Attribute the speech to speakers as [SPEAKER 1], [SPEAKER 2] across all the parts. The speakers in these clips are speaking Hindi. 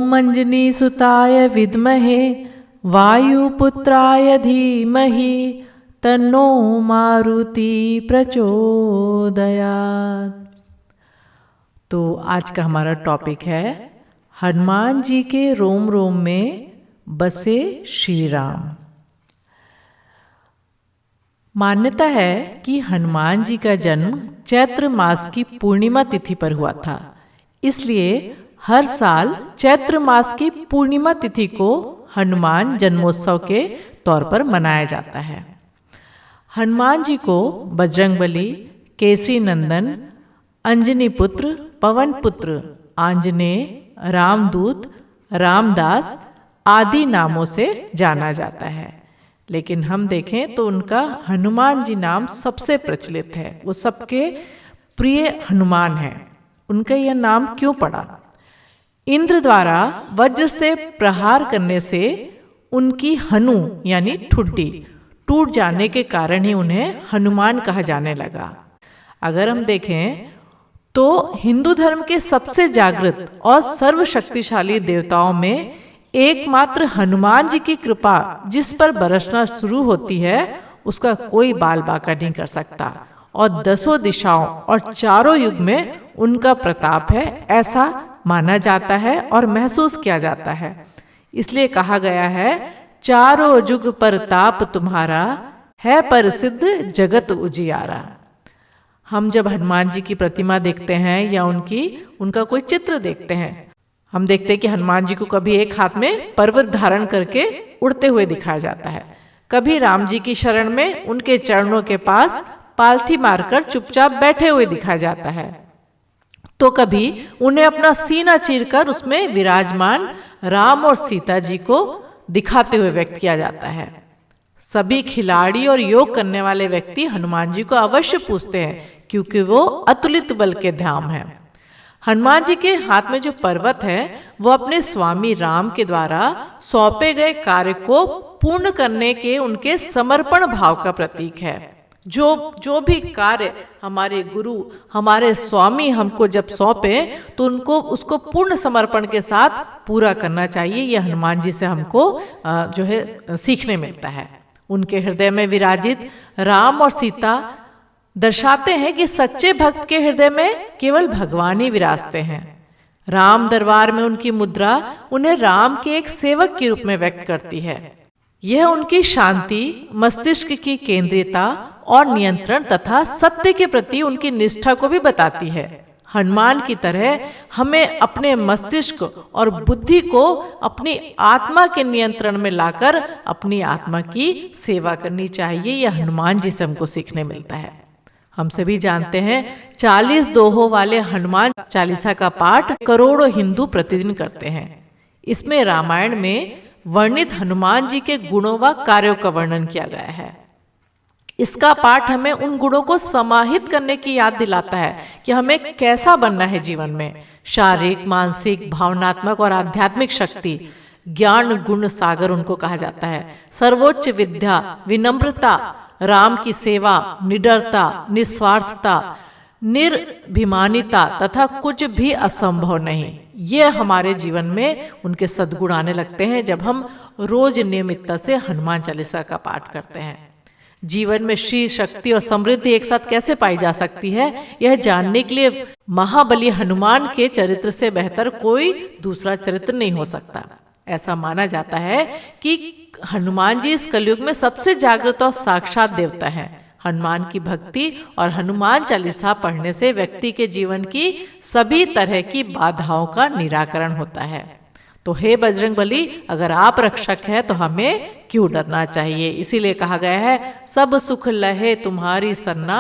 [SPEAKER 1] अंजनी सुताय विद्महे वायुपुत्राय धीमहि तन्नो मारुति प्रचोदयात्। तो आज का हमारा टॉपिक है हनुमान जी के रोम रोम में बसे श्री राम। मान्यता है कि हनुमान जी का जन्म चैत्र मास की पूर्णिमा तिथि पर हुआ था, इसलिए हर साल चैत्र मास की पूर्णिमा तिथि को हनुमान जन्मोत्सव के तौर पर मनाया जाता है। हनुमान जी को बजरंगबली, केसरी नंदन, अंजनी पुत्र, पवन पुत्र, आंजनेय, रामदूत, रामदास आदि नामों से जाना जाता है। लेकिन हम देखें तो उनका हनुमान जी नाम सबसे प्रचलित है, वो सबके प्रिय हनुमान है। उनका यह नाम क्यों पड़ा? इंद्र द्वारा वज्र से प्रहार करने से उनकी हनु यानी ठुड्डी टूट जाने के कारण ही उन्हें हनुमान कहा जाने लगा। अगर हम देखें तो हिंदू धर्म के सबसे जागृत और सर्वशक्तिशाली देवताओं में एकमात्र हनुमान जी की कृपा जिस पर बरसना शुरू होती है उसका कोई बाल बांका नहीं कर सकता, और दसों दिशाओं और चारों युग में उनका प्रताप है, ऐसा माना जाता है और महसूस किया जाता है। इसलिए कहा गया है, चारों युग परताप तुम्हारा है प्रसिद्ध जगत उजियारा। हम जब हनुमान जी की प्रतिमा देखते हैं या उनका कोई चित्र देखते हैं, हम देखते हैं कि हनुमान जी को कभी एक हाथ में पर्वत धारण करके उड़ते हुए दिखाया जाता है, कभी राम जी की शरण में उनके चरणों के पास पालथी मारकर चुपचाप बैठे हुए दिखाया जाता है, तो कभी उन्हें अपना सीना चीरकर उसमें विराजमान राम और सीता जी को दिखाते हुए व्यक्त किया जाता है। सभी खिलाड़ी और योग करने वाले व्यक्ति हनुमान जी को अवश्य पूजते हैं, क्योंकि वो अतुलित बल के धाम हैं। हनुमान जी के हाथ में जो पर्वत है वो अपने स्वामी राम के द्वारा सौंपे गए कार्य को पूर्ण करने के उनके समर्पण भाव का प्रतीक है। जो भी कार्य हमारे गुरु, हमारे स्वामी हमको जब सौंपे तो उसको पूर्ण समर्पण के साथ पूरा करना चाहिए। यह हनुमान जी से हमको जो है सीखने मिलता है। उनके हृदय में विराजित राम और सीता दर्शाते हैं कि सच्चे भक्त के हृदय में केवल भगवान ही विराजते हैं। राम दरबार में उनकी मुद्रा उन्हें राम के एक सेवक के रूप में व्यक्त करती है। यह उनकी शांति, मस्तिष्क की केंद्रीयता और नियंत्रण तथा सत्य के प्रति उनकी निष्ठा को भी बताती है। हनुमान की तरह हमें अपने मस्तिष्क और बुद्धि को अपनी आत्मा के नियंत्रण में लाकर अपनी आत्मा की सेवा करनी चाहिए। यह हनुमान जी से हमको सीखने मिलता है। हम सभी जानते हैं 40 दोहों वाले हनुमान चालीसा का पाठ करोड़ों हिंदू प्रतिदिन करते हैं। इसमें रामायण में वर्णित हनुमान जी के गुणों व कार्यों का वर्णन किया गया है। इसका पाठ हमें उन गुणों को समाहित करने की याद दिलाता है कि हमें कैसा बनना है जीवन में। शारीरिक, मानसिक, भावनात्मक और आध्यात्मिक शक्ति, ज्ञान गुण सागर उनको कहा जाता है। सर्वोच्च विद्या, विनम्रता, राम की सेवा, निडरता, निस्वार्थता, निर्भिमानिता तथा कुछ भी असंभव नहीं, ये हमारे जीवन में उनके सद्गुण आने लगते हैं जब हम रोज नियमितता से हनुमान चालीसा का पाठ करते हैं। जीवन में श्री, शक्ति और समृद्धि एक साथ कैसे पाई जा सकती है, यह जानने के लिए महाबली हनुमान के चरित्र से बेहतर कोई दूसरा चरित्र नहीं हो सकता। ऐसा माना जाता है कि हनुमान जी इस कलयुग में सबसे जागृत और साक्षात देवता हैं। हनुमान की भक्ति और हनुमान चालीसा पढ़ने से व्यक्ति के जीवन की सभी तरह की बाधाओं का निराकरण होता है। तो हे बजरंगबली, अगर आप रक्षक हैं तो हमें क्यों डरना चाहिए। इसीलिए कहा गया है, सब सुख लहे तुम्हारी सरना,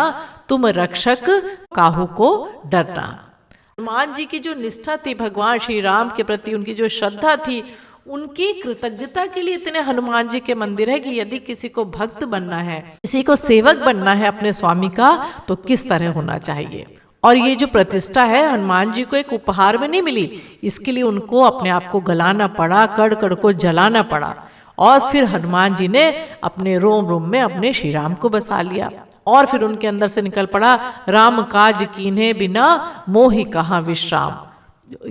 [SPEAKER 1] तुम रक्षक काहू को डरना। हनुमान जी की जो निष्ठा थी भगवान श्री राम के प्रति, उनकी जो श्रद्धा थी, उनकी कृतज्ञता के लिए इतने हनुमान जी के मंदिर है कि यदि किसी को भक्त बनना है, किसी को सेवक बनना है अपने स्वामी का, तो किस तरह होना चाहिए। और ये जो प्रतिष्ठा है हनुमान जी को एक उपहार में नहीं मिली, इसके लिए उनको अपने आप को गलाना पड़ा, कड़ कड़ को जलाना पड़ा, और फिर हनुमान जी ने अपने रोम रोम में अपने श्री राम को बसा लिया। और फिर उनके अंदर से निकल पड़ा, राम काज कीन्हे बिना मोहि कहाँ विश्राम।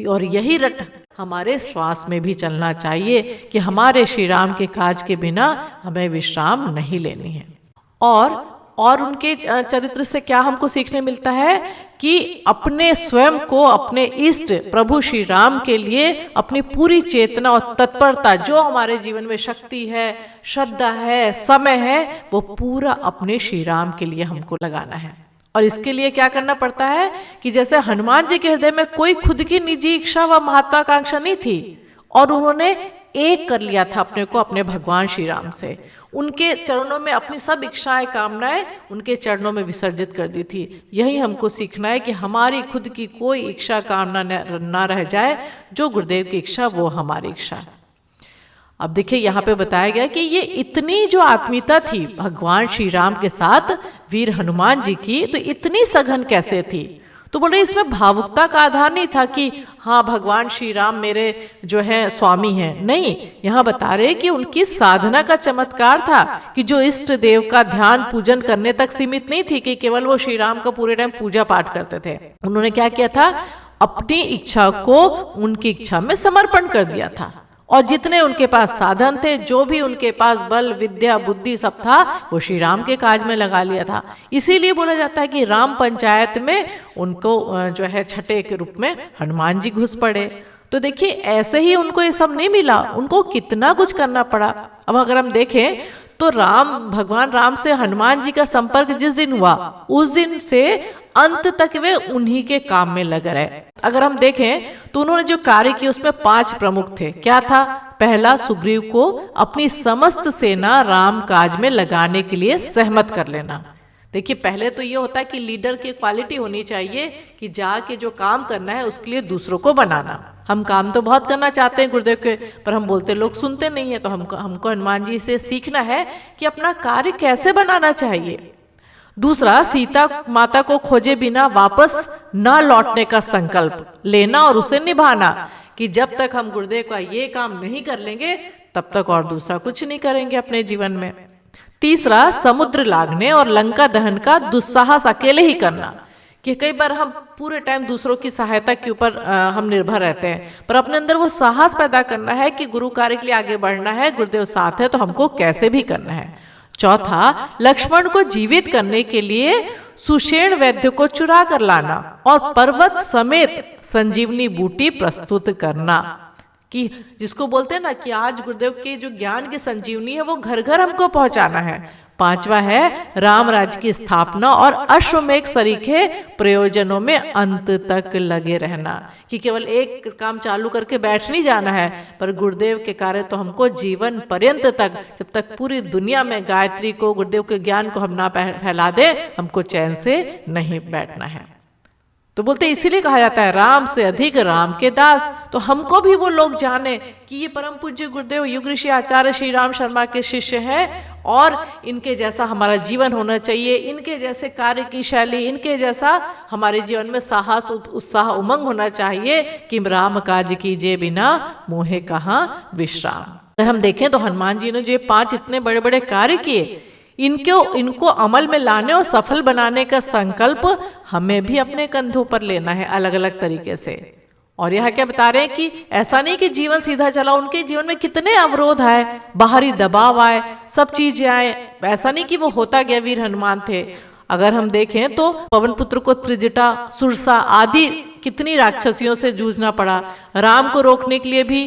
[SPEAKER 1] और यही रट हमारे श्वास में भी चलना चाहिए कि हमारे श्री राम के काज के बिना हमें विश्राम नहीं लेनी है। और उनके चरित्र से क्या हमको सीखने मिलता है कि अपने स्वयं को अपने इष्ट प्रभु श्री राम के लिए अपनी पूरी चेतना और तत्परता, जो हमारे जीवन में शक्ति है, श्रद्धा है, समय है, वो पूरा अपने श्री राम के लिए हमको लगाना है। और इसके लिए क्या करना पड़ता है कि जैसे हनुमान जी के हृदय में कोई खुद की निजी इच्छा व महत्वाकांक्षा नहीं थी, और उन्होंने एक कर लिया था अपने को अपने भगवान श्री राम से। उनके चरणों में अपनी सब इच्छाएं, कामनाएं उनके चरणों में विसर्जित कर दी थी। यही हमको सीखना है कि हमारी खुद की कोई इच्छा कामना न रह जाए, जो गुरुदेव की इच्छा वो हमारी इच्छा है। अब देखिए यहाँ पे बताया गया कि ये इतनी जो आत्मीयता थी भगवान श्री राम के साथ वीर हनुमान जी की, तो इतनी सघन कैसे थी? तो बोले इसमें भावुकता का आधार नहीं था कि हाँ भगवान श्री राम मेरे जो है स्वामी हैं, नहीं, यहाँ बता रहे कि उनकी साधना का चमत्कार था कि जो इष्ट देव का ध्यान पूजन करने तक सीमित नहीं थी कि केवल वो श्री राम का पूरे टाइम पूजा पाठ करते थे। उन्होंने क्या किया था, अपनी इच्छा को उनकी इच्छा में समर्पण कर दिया था, और जितने उनके पास साधन थे, जो भी उनके पास बल विद्या बुद्धि सब था, वो श्री राम के काज में लगा लिया था। इसीलिए बोला जाता है कि राम पंचायत में उनको जो है छठे के रूप में हनुमान जी घुस पड़े। तो देखिए ऐसे ही उनको ये सब नहीं मिला, उनको कितना कुछ करना पड़ा। अब अगर हम देखें तो भगवान राम से हनुमान जी का संपर्क जिस दिन हुआ, उस दिन से अंत तक वे उन्हीं के काम में लग रहे। अगर हम देखें तो उन्होंने जो कार्य किए उसमें 5 प्रमुख थे। क्या था? पहला, सुग्रीव को अपनी समस्त सेना राम काज में लगाने के लिए सहमत कर लेना। देखिए पहले तो ये होता है कि लीडर की क्वालिटी होनी चाहिए कि जाके जो काम करना है उसके लिए दूसरों को बनाना। हम काम तो बहुत करना चाहते हैं गुरुदेव के, पर हम बोलते लोग सुनते नहीं है। तो हमको हनुमान जी से सीखना है कि अपना कार्य कैसे बनाना चाहिए। दूसरा, सीता माता को खोजे बिना वापस न लौटने का संकल्प लेना और उसे निभाना कि जब तक हम गुरुदेव का ये काम नहीं कर लेंगे तब तक और दूसरा कुछ नहीं करेंगे अपने जीवन में। तीसरा, समुद्र लागने और लंका दहन का दुस्साहस अकेले ही करना कि कई बार हम पूरे टाइम दूसरों की सहायता के ऊपर हम निर्भर रहते हैं, पर अपने अंदर वो साहस पैदा करना है कि गुरु कार्य के लिए आगे बढ़ना है, गुरुदेव साथ है तो हमको कैसे भी करना है। चौथा, लक्ष्मण को जीवित करने के लिए सुषेण वैद्य को चुरा कर लाना और पर्वत समेत संजीवनी बूटी प्रस्तुत करना, कि जिसको बोलते हैं ना कि आज गुरुदेव के जो ज्ञान की संजीवनी है वो घर घर हमको पहुंचाना है। पांचवा है राम राज्य की स्थापना और अश्वमेघ सरीखे प्रयोजनों में अंत तक लगे रहना, कि केवल एक काम चालू करके बैठ नहीं जाना है, पर गुरुदेव के कार्य तो हमको जीवन पर्यंत तक, जब तक पूरी दुनिया में गायत्री को, गुरुदेव के ज्ञान को हम ना फैला दे, हमको चैन से नहीं बैठना है। तो बोलते इसीलिए कहा जाता है राम से अधिक राम के दास। तो हमको भी वो लोग जाने कि ये परम पूज्य गुरुदेव युग ऋषि आचार्य श्री राम शर्मा के शिष्य हैं और इनके जैसा हमारा जीवन होना चाहिए, इनके जैसे कार्य की शैली, इनके जैसा हमारे जीवन में साहस उत्साह उमंग होना चाहिए कि राम काज कीजिए बिना मोहे कहाँ विश्राम। अगर हम देखें तो हनुमान जी ने जो 5 इतने बड़े बड़े कार्य किए, इनको अमल में लाने और सफल बनाने का संकल्प हमें भी अपने कंधों पर लेना है अलग अलग तरीके से। और यह क्या बता रहे हैं कि ऐसा नहीं कि जीवन सीधा चला, उनके जीवन में कितने अवरोध आए, बाहरी दबाव आए, सब चीजें आए, ऐसा नहीं कि वो होता गया वीर हनुमान थे। अगर हम देखें तो पवन पुत्र को त्रिजटा, सुरसा आदि कितनी राक्षसियों से जूझना पड़ा, राम को रोकने के लिए भी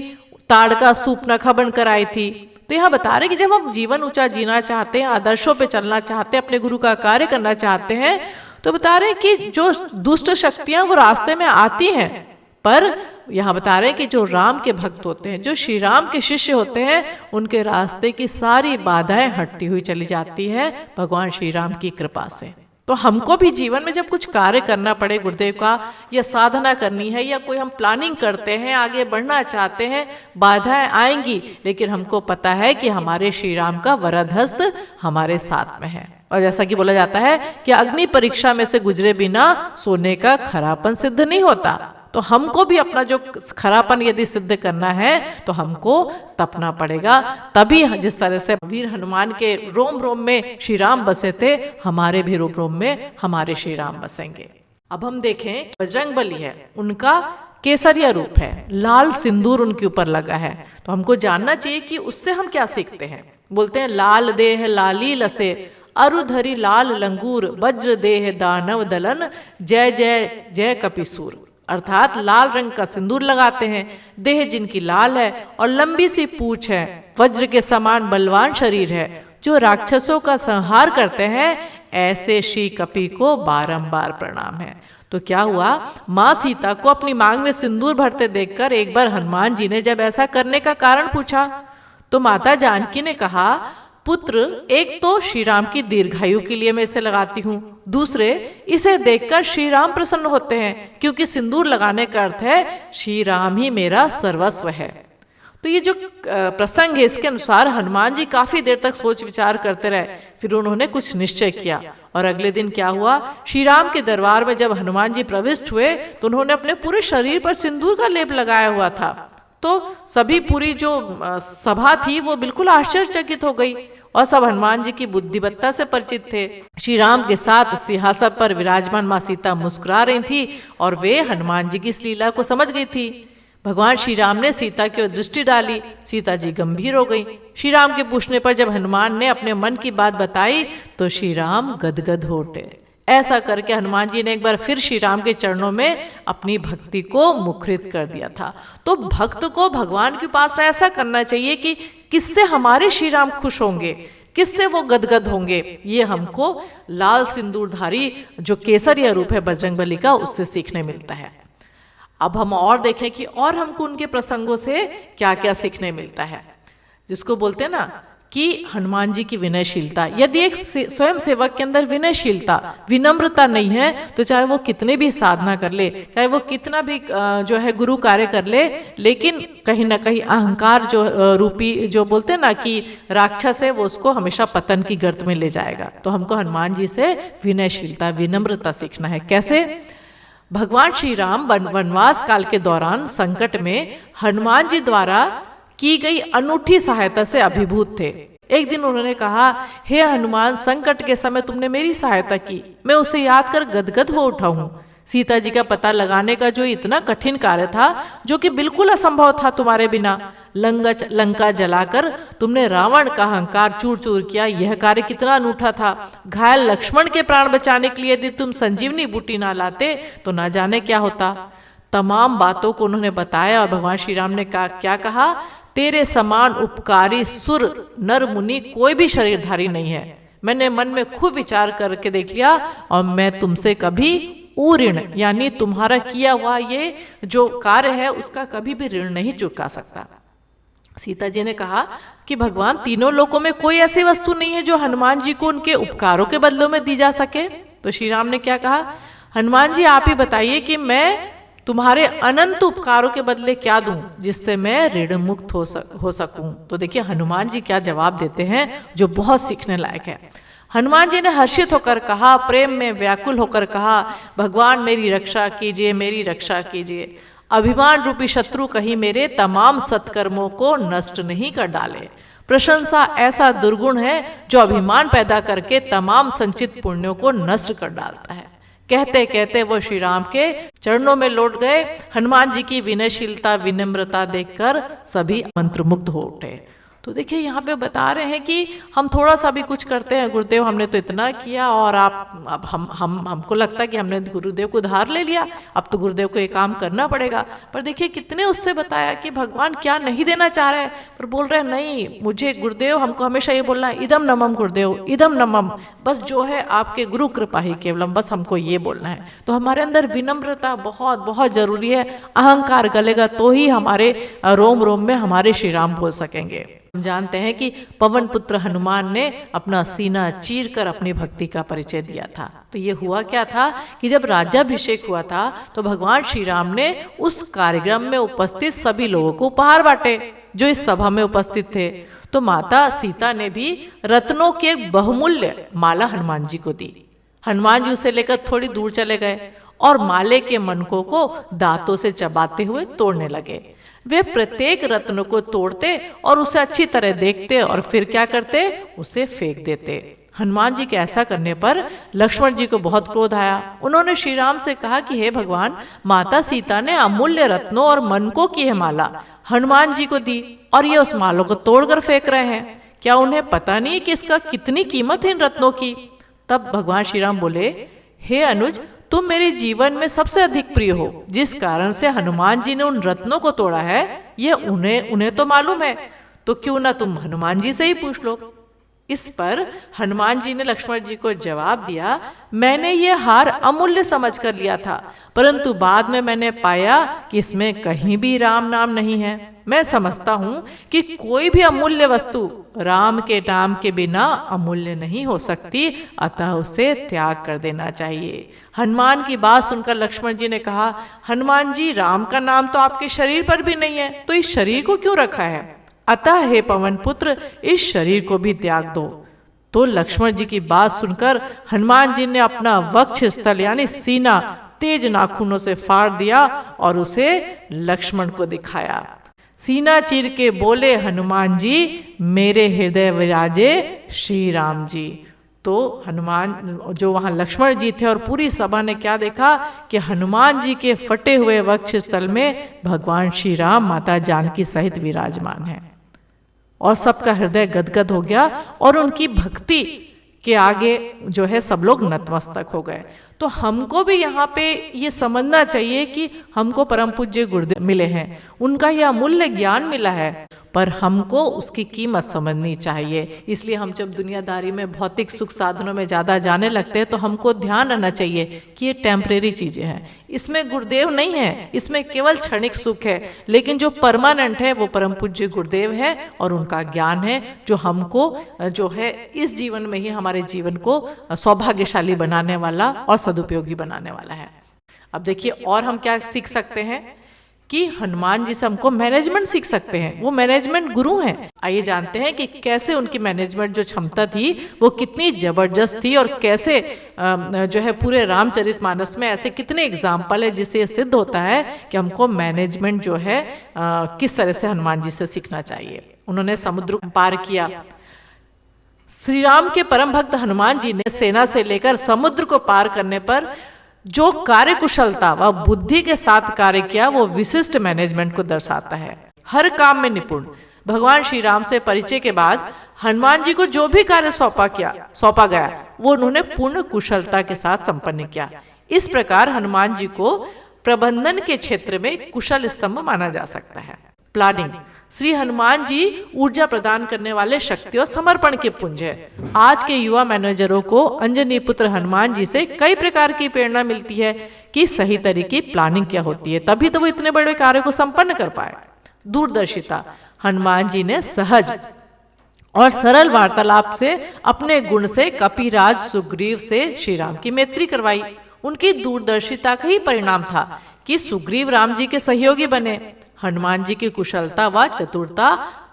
[SPEAKER 1] ताड़का सूपनखा बनकर आई थी। तो यहाँ बता रहे कि जब हम जीवन ऊंचा जीना चाहते हैं, आदर्शों पे चलना चाहते हैं, अपने गुरु का कार्य करना चाहते हैं, तो बता रहे कि जो दुष्ट शक्तियां वो रास्ते में आती हैं, पर यहाँ बता रहे कि जो राम के भक्त होते हैं, जो श्री राम के शिष्य होते हैं, उनके रास्ते की सारी बाधाएं हटती हुई चली जाती है भगवान श्री राम की कृपा से। तो हमको भी जीवन में जब कुछ कार्य करना पड़े गुरुदेव का, या साधना करनी है, या कोई हम प्लानिंग करते हैं, आगे बढ़ना चाहते हैं, बाधाएं आएंगी, लेकिन हमको पता है कि हमारे श्री राम का वरद हस्त हमारे साथ में है। और जैसा कि बोला जाता है कि अग्नि परीक्षा में से गुजरे बिना सोने का खरापन सिद्ध नहीं होता। तो हमको भी अपना जो खरापन यदि सिद्ध करना है तो हमको तपना पड़ेगा, तभी जिस तरह से वीर हनुमान के रोम रोम में श्री राम बसे थे, हमारे भी रोम रोम में हमारे श्री राम बसेंगे। अब हम देखें बजरंग बली है, उनका केसरिया रूप है, लाल सिंदूर उनके ऊपर लगा है। तो हमको जानना चाहिए कि उससे हम क्या सीखते हैं। बोलते हैं लाल देह लाली लसे, अरुधरी लाल लंगूर, वज्र देह दानव दलन, जय जय जय कपिसूर। अर्थात लाल रंग का सिंदूर लगाते हैं, देह जिनकी लाल है और लंबी सी पूंछ है, वज्र के समान बलवान शरीर है, जो राक्षसों का संहार करते हैं, ऐसे श्री कपि को बारंबार प्रणाम है। तो क्या हुआ, माँ सीता को अपनी मांग में सिंदूर भरते देखकर एक बार हनुमान जी ने जब ऐसा करने का कारण पूछा, तो माता जानकी ने कहा, पुत्र, एक तो श्री राम की दीर्घायु के लिए मैं इसे लगाती हूँ, दूसरे इसे देखकर श्री राम प्रसन्न होते हैं, क्योंकि सिंदूर लगाने का अर्थ है श्री राम ही मेरा सर्वस्व है। तो ये जो प्रसंग है, इसके अनुसार हनुमान जी काफी देर तक सोच विचार करते रहे। फिर उन्होंने कुछ निश्चय किया और अगले दिन क्या हुआ, श्री राम के दरबार में जब हनुमान जी प्रविष्ट हुए तो उन्होंने अपने पूरे शरीर पर सिंदूर का लेप लगाया हुआ था। तो सभी पूरी जो सभा थी वो बिल्कुल आश्चर्यचकित हो गई और सब हनुमान जी की बुद्धिमत्ता से परिचित थे। श्री राम के साथ सिंहासन पर विराजमान माँ सीता मुस्कुरा रही थी और वे हनुमान जी की इस लीला को समझ गई थी। भगवान श्री राम ने सीता की ओर दृष्टि डाली, सीता जी गंभीर हो गई। श्री राम के पूछने पर जब हनुमान ने अपने मन की बात बताई तो श्री राम गदगद हो उठे। ऐसा करके हनुमान जी ने एक बार फिर श्री राम के चरणों में अपनी भक्ति को मुखरित कर दिया था। तो भक्त को भगवान की उपासना ऐसा करना चाहिए कि किससे हमारे श्री राम खुश होंगे, किससे वो गदगद होंगे। ये हमको लाल सिंदूरधारी जो केसरिया रूप है बजरंगबली का, उससे सीखने मिलता है। अब हम और देखें कि और हमको उनके प्रसंगों से क्या क्या सीखने मिलता है, जिसको बोलते हैं ना कि हनुमान जी की विनयशीलता। यदि एक स्वयं सेवक के अंदर विनयशीलता, विनम्रता नहीं है, तो चाहे वो कितने भी साधना कर ले, चाहे वो कितना भी जो है गुरु कार्य कर ले, लेकिन कहीं ना कहीं अहंकार जो रूपी जो बोलते हैं ना कि राक्षस है, वो उसको हमेशा पतन की गर्त में ले जाएगा। तो हमको हनुमान जी से विनयशीलता, विनम्रता सीखना है। कैसे? भगवान श्री राम वनवास काल के दौरान संकट में हनुमान जी द्वारा की गई अनूठी सहायता से अभिभूत थे। एक दिन उन्होंने कहा, हे हनुमान, संकट के समय तुमने मेरी सहायता की, मैं उसे याद कर गदगद हो उठा हूँ। सीता जी का पता लगाने का जो इतना कठिन कार्य था, जो कि बिल्कुल असंभव था तुम्हारे बिना, लंका जलाकर तुमने रावण का अहंकार चूर चूर किया, यह कार्य कितना अनूठा था। घायल लक्ष्मण के प्राण बचाने के लिए यदि तुम संजीवनी बूटी ना लाते तो ना जाने क्या होता। तमाम बातों को उन्होंने बताया और भगवान श्री राम ने क्या कहा, तेरे समान उपकारी सुर नर मुनि कोई भी शरीरधारी नहीं है। मैंने मन में खूब विचार करके देख लिया और मैं तुमसे कभी ऋण यानी तुम्हारा किया हुआ ये जो कार्य है उसका कभी भी ऋण नहीं चुका सकता। सीता जी ने कहा कि भगवान, तीनों लोकों में कोई ऐसी वस्तु नहीं है जो हनुमान जी को उनके उपकारों के बदलों में दी जा सके। तो श्री राम ने क्या कहा, हनुमान जी आप ही बताइए कि मैं तुम्हारे अनंत उपकारों के बदले क्या दूं जिससे मैं ऋण मुक्त हो सकूं। तो देखिए हनुमान जी क्या जवाब देते हैं जो बहुत सीखने लायक है। हनुमान जी ने हर्षित होकर कहा, प्रेम में व्याकुल होकर कहा, भगवान मेरी रक्षा कीजिए, मेरी रक्षा कीजिए। अभिमान रूपी शत्रु कहीं मेरे तमाम सत्कर्मों को नष्ट नहीं कर डाले। प्रशंसा ऐसा दुर्गुण है जो अभिमान पैदा करके तमाम संचित पुण्यों को नष्ट कर डालता है। कहते कहते वो श्री राम के चरणों में लौट गए। हनुमान जी की विनयशीलता, विनम्रता देखकर सभी मंत्रमुग्ध हो उठे। तो देखिए यहाँ पे बता रहे हैं कि हम थोड़ा सा भी कुछ करते हैं, गुरुदेव हमने तो इतना किया और अब हमको लगता है कि हमने गुरुदेव को उधार ले लिया, अब तो गुरुदेव को ये काम करना पड़ेगा। पर देखिए कितने उससे बताया कि भगवान क्या नहीं देना चाह रहे हैं, पर बोल रहे हैं नहीं, मुझे गुरुदेव, हमको हमेशा ये बोलना है, इदम नमम गुरुदेव, इदम नमम, बस जो है आपके गुरु कृपा ही केवलम, बस हमको ये बोलना है। तो हमारे अंदर विनम्रता बहुत बहुत जरूरी है। अहंकार गलेगा तो ही हमारे रोम रोम में हमारे श्री राम बोल सकेंगे। हम जानते हैं कि पवन पुत्र हनुमान ने अपना सीना चीर कर अपनी भक्ति का परिचय दिया था। तो ये हुआ क्या था कि जब राज्याभिषेक हुआ था तो भगवान श्री राम ने उस कार्यक्रम में उपस्थित सभी लोगों को उपहार बांटे जो इस सभा में उपस्थित थे। तो माता सीता ने भी रत्नों की एक बहुमूल्य माला हनुमान जी को दी। हनुमान जी उसे लेकर थोड़ी दूर चले गए और माले के मनकों को दांतों से चबाते हुए तोड़ने लगे। वे प्रत्येक रत्न को तोड़ते और उसे अच्छी तरह देखते और फिर क्या करते, उसे फेंक देते। हनुमान जी के ऐसा करने पर लक्ष्मण जी को बहुत क्रोध आया। उन्होंने श्री राम से कहा कि हे भगवान, माता सीता ने अमूल्य रत्नों और मनकों की यह माला हनुमान जी को दी और ये उस मालों को तोड़कर फेंक रहे हैं। क्या उन्हें पता नहीं कि इसका कितनी कीमत है इन रत्नों की? तब भगवान श्री राम बोले, हे अनुज, तुम मेरे जीवन में सबसे अधिक प्रिय हो। जिस कारण से हनुमान जी ने उन रत्नों को तोड़ा है ये उन्हें तो मालूम है, तो क्यों ना तुम हनुमान जी से ही पूछ लो। इस पर हनुमान जी ने लक्ष्मण जी को जवाब दिया, मैंने ये हार अमूल्य समझकर लिया था, परंतु बाद में मैंने पाया कि इसमें कहीं भी राम नाम नहीं है। मैं समझता हूँ कि कोई भी अमूल्य वस्तु राम के नाम के बिना अमूल्य नहीं हो सकती, अतः उसे त्याग कर देना चाहिए। हनुमान की बात सुनकर लक्ष्मण जी ने कहा, हनुमान जी, राम का नाम तो आपके शरीर पर भी नहीं है, तो इस शरीर को क्यों रखा है? अतः हे पवन पुत्र, इस शरीर को भी त्याग दो। तो लक्ष्मण जी की बात सुनकर हनुमान जी ने अपना वक्ष स्थल यानी सीना तेज नाखूनों से फाड़ दिया और उसे लक्ष्मण को दिखाया। सीना चीर के बोले हनुमान जी, मेरे हृदय विराजे श्री राम जी। तो हनुमान जो वहां लक्ष्मण जी थे और पूरी सभा ने क्या देखा कि हनुमान जी के फटे हुए वक्ष स्थल में भगवान श्री राम माता जानकी सहित विराजमान है। और सबका हृदय गदगद हो गया और उनकी भक्ति के आगे जो है सब लोग नतमस्तक हो गए। तो हमको भी यहाँ पे ये समझना चाहिए कि हमको परम पूज्य गुरुदेव मिले हैं, उनका यह अमूल्य ज्ञान मिला है, पर हमको उसकी कीमत समझनी चाहिए। इसलिए हम जब दुनियादारी में भौतिक सुख साधनों में ज़्यादा जाने लगते हैं तो हमको ध्यान रहना चाहिए कि ये टेम्परेरी चीज़ें हैं, इसमें गुरुदेव नहीं है, इसमें केवल क्षणिक सुख है, लेकिन जो परमानेंट है वो परम पूज्य गुरुदेव है और उनका ज्ञान है जो हमको जो है इस जीवन में ही हमारे जीवन को सौभाग्यशाली बनाने वाला और सदुपयोगी बनाने वाला है। अब देखिए और हम क्या सीख सकते हैं कि हनुमान जी से हमको मैनेजमेंट सीख सकते हैं। वो मैनेजमेंट गुरु हैं। आइए जानते हैं कि कैसे उनकी मैनेजमेंट जो क्षमता थी वो कितनी जबरदस्त थी और कैसे जो है पूरे रामचरितमानस में ऐसे कितने एग्जाम्पल है जिससे सिद्ध होता है कि हमको मैनेजमेंट जो है किस तरह से हनुमान जी से सीखना चाहिए। उन्होंने समुद्र पार किया। श्री राम के परम भक्त हनुमान जी ने सेना से लेकर समुद्र को पार करने पर जो कार्य कुशलता व बुद्धि के साथ कार्य किया वो विशिष्ट मैनेजमेंट को दर्शाता है। हर काम में निपुण। भगवान श्री राम से परिचय के बाद हनुमान जी को जो भी कार्य सौंपा गया वो उन्होंने पूर्ण कुशलता के साथ संपन्न किया। इस प्रकार हनुमान जी को प्रबंधन के क्षेत्र में कुशल स्तंभ माना जा सकता है। प्लानिंग। श्री हनुमान जी ऊर्जा प्रदान करने वाले शक्ति और समर्पण के पुंज है। आज के युवा मैनेजरों को अंजनी पुत्र हनुमान जी से कई प्रकार की प्रेरणा मिलती है कि सही तरीके की प्लानिंग क्या होती है, तभी तो वो इतने बड़े कार्य को संपन्न कर पाए। दूरदर्शिता। हनुमान जी ने सहज और सरल वार्तालाप से अपने गुण से कपिराज सुग्रीव से श्री राम की मैत्री करवाई। उनकी दूरदर्शिता का ही परिणाम था कि सुग्रीव राम जी के सहयोगी बने। हनुमान जी की कुशलता व चतुरता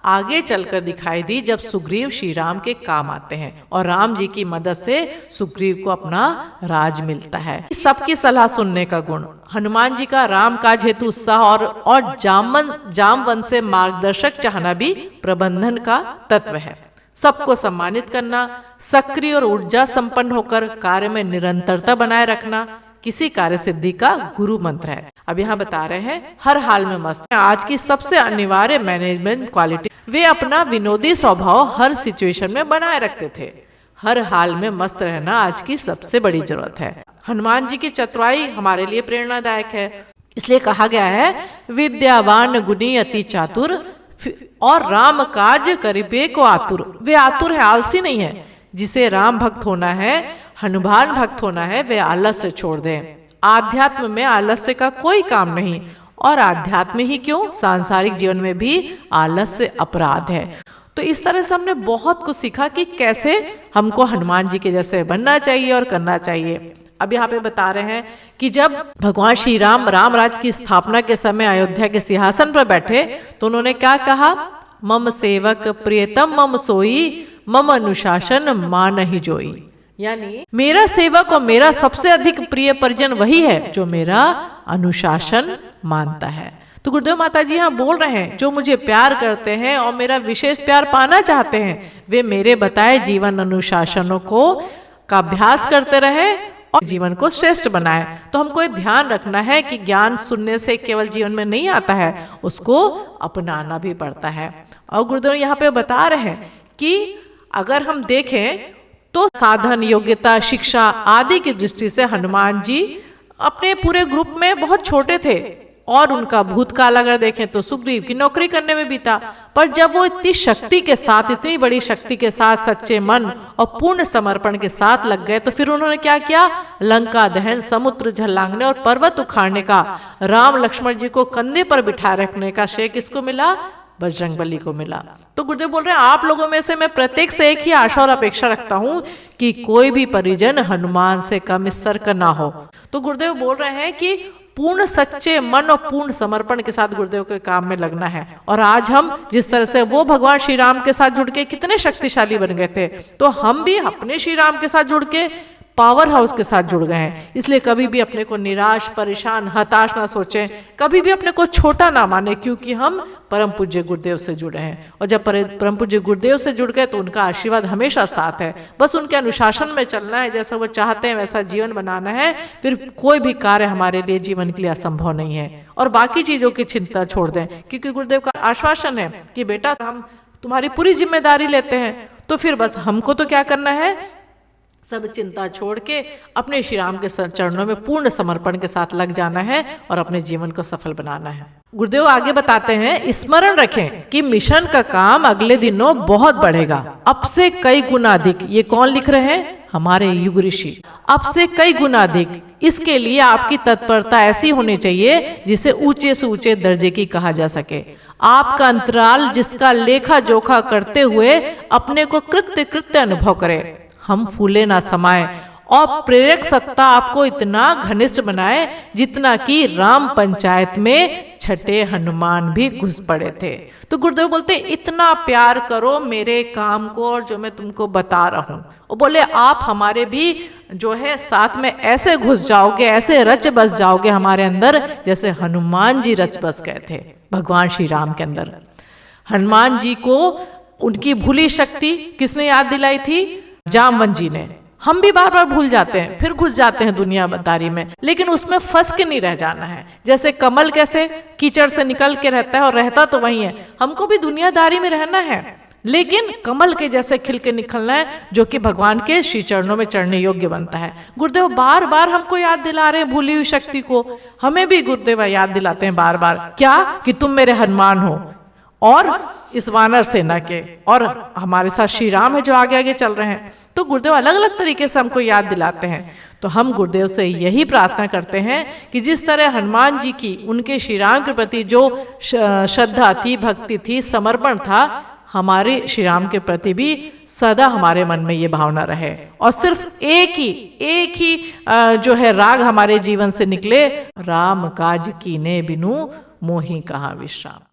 [SPEAKER 1] आगे चलकर दिखाई दी जब सुग्रीव श्री राम के काम आते हैं और राम जी की मदद से सुग्रीव को अपना राज मिलता है। सबकी सलाह सुनने का गुण। हनुमान जी का राम काज हेतु उत्साह और जामवन से मार्गदर्शक चाहना भी प्रबंधन का तत्व है। सबको सम्मानित करना, सक्रिय और ऊर्जा संपन्न होकर कार्य में निरंतरता बनाए रखना किसी कार्य सिद्धि का गुरु मंत्र है। अब यहाँ बता रहे हैं हर हाल में मस्त। आज की सबसे अनिवार्य मैनेजमेंट क्वालिटी, वे अपना विनोदी स्वभाव हर सिचुएशन में बनाए रखते थे। हर हाल में मस्त रहना आज की सबसे बड़ी जरूरत है। हनुमान जी की चतुराई हमारे लिए प्रेरणादायक है। इसलिए कहा गया है विद्यावान गुणी अति चातुर और राम काज करिबे को आतुर। वे आतुर है, आलसी नहीं है। जिसे राम भक्त होना है, हनुमान भक्त होना है, वे आलस से छोड़ दें। आध्यात्म में आलस्य का कोई काम नहीं, और आध्यात्म ही क्यों, सांसारिक जीवन में भी आलस्य अपराध है। तो इस तरह से हमने बहुत कुछ सीखा कि कैसे हमको हनुमान जी के जैसे बनना चाहिए और करना चाहिए। अब यहाँ पे बता रहे हैं कि जब भगवान श्री राम रामराज की स्थापना के समय अयोध्या के सिंहासन पर बैठे तो उन्होंने क्या कहा, मम सेवक प्रियतम मम सोई, मम अनुशासन मान ही जोई। यानी मेरा सेवक और मेरा सबसे अधिक प्रिय परिजन वही है जो मेरा अनुशासन मानता है। तो गुरुदेव माता जी यहाँ बोल रहे हैं, जो मुझे प्यार करते हैं और मेरा विशेष प्यार पाना चाहते हैं, वे मेरे बताए जीवन अनुशासनों का अभ्यास करते रहे और जीवन को श्रेष्ठ बनाए। तो हमको ये ध्यान रखना है कि ज्ञान सुनने से केवल जीवन में नहीं आता है, उसको अपनाना भी पड़ता है। और गुरुदेव यहाँ पे बता रहे हैं कि अगर हम देखें तो साधन, योग्यता, शिक्षा आदि की दृष्टि से हनुमान जी अपने पूरे ग्रुप में बहुत छोटे थे और उनका भूतकाल अगर देखें तो सुग्रीव की नौकरी करने में बीता। पर जब वो इतनी शक्ति के साथ, इतनी बड़ी शक्ति के साथ सच्चे मन और पूर्ण समर्पण के साथ लग गए तो फिर उन्होंने क्या किया, लंका दहन, समुद्र झल्लांगने और पर्वत उखाड़ने का राम लक्ष्मण जी को कंधे पर बिठा रखने का श्रेय किसको मिला, बजरंगबली को मिला। तो गुरुदेव बोल रहे हैं आप लोगों में से मैं प्रत्येक से एक ही आशा और अपेक्षा रखता हूं कि कोई भी परिजन हनुमान से कम स्तर का ना हो। तो गुरुदेव बोल रहे हैं कि पूर्ण सच्चे मन और पूर्ण समर्पण के साथ गुरुदेव के काम में लगना है। और आज हम जिस तरह से वो भगवान श्री राम के साथ जुड़ के कितने शक्तिशाली बन गए थे, तो हम भी अपने श्री राम के साथ जुड़ के पावर हाउस के साथ जुड़ गए हैं। इसलिए कभी भी अपने को निराश, परेशान, हताश ना सोचें, कभी भी अपने को छोटा ना माने, क्योंकि हम परम पूज्य गुरुदेव से जुड़े हैं। और जब परम पूज्य गुरुदेव से जुड़ गए तो उनका आशीर्वाद हमेशा साथ है। बस उनके अनुशासन में चलना है, जैसा वो चाहते हैं वैसा जीवन बनाना है। फिर कोई भी कार्य हमारे लिए जीवन के लिए असंभव नहीं है। और बाकी चीजों की चिंता छोड़ दें, क्योंकि गुरुदेव का आश्वासन है कि बेटा हम तुम्हारी पूरी जिम्मेदारी लेते हैं। तो फिर बस हमको तो क्या करना है, सब चिंता छोड़ के अपने श्री राम के चरणों में पूर्ण समर्पण के साथ लग जाना है और अपने जीवन को सफल बनाना है। गुरुदेव आगे बताते हैं, स्मरण रखें कि मिशन का काम अगले दिनों बहुत बढ़ेगा, अब से कई गुना अधिक। ये कौन लिख रहे हैं, हमारे युग ऋषि। अब से कई गुना अधिक, इसके लिए आपकी तत्परता ऐसी होनी चाहिए जिसे ऊंचे से ऊंचे दर्जे की कहा जा सके। आपका अंतराल जिसका लेखा जोखा करते हुए अपने को कृत्य कृत्य अनुभव करे। हम फूले ना समाये और प्रेरक सत्ता आपको इतना घनिष्ठ बनाए जितना कि राम पंचायत में छठे हनुमान भी घुस पड़े थे। तो गुरुदेव बोलते इतना प्यार करो मेरे काम को और जो मैं तुमको बता रहा हूँ। और बोले आप हमारे भी जो है साथ में ऐसे घुस जाओगे, ऐसे रच बस जाओगे हमारे अंदर जैसे हनुमान जी रच बस गए थे भगवान श्री राम के अंदर। हनुमान जी को उनकी भूली शक्ति किसने याद दिलाई थी, जामवंत जी ने। हम भी बार बार भूल जाते हैं, फिर घुस जाते हैं दुनियादारी में, लेकिन उसमें फंस के नहीं रह जाना है। जैसे कमल कैसे कीचड़ से निकल के रहता है और रहता तो वही है, हमको भी दुनियादारी में रहना है, लेकिन कमल के जैसे खिल के निकलना है जो कि भगवान के श्री चरणों में चढ़ने योग्य बनता है। गुरुदेव बार बार हमको याद दिला रहे हैं भूली हुई शक्ति को। हमें भी गुरुदेव याद दिलाते हैं बार बार, क्या कि तुम मेरे हनुमान हो और इस वानर सेना के, और हमारे साथ श्री राम है जो आगे आगे चल रहे हैं। तो गुरुदेव अलग अलग तरीके से हमको याद दिलाते हैं। तो हम गुरुदेव से यही प्रार्थना करते हैं कि जिस तरह हनुमान जी की उनके श्री राम के प्रति जो श्रद्धा थी, भक्ति थी, समर्पण था, हमारे श्री राम के प्रति भी सदा हमारे मन में ये भावना रहे और सिर्फ एक ही जो है राग हमारे जीवन से निकले, राम काज कीने बिनु मोहि कहाँ विश्राम।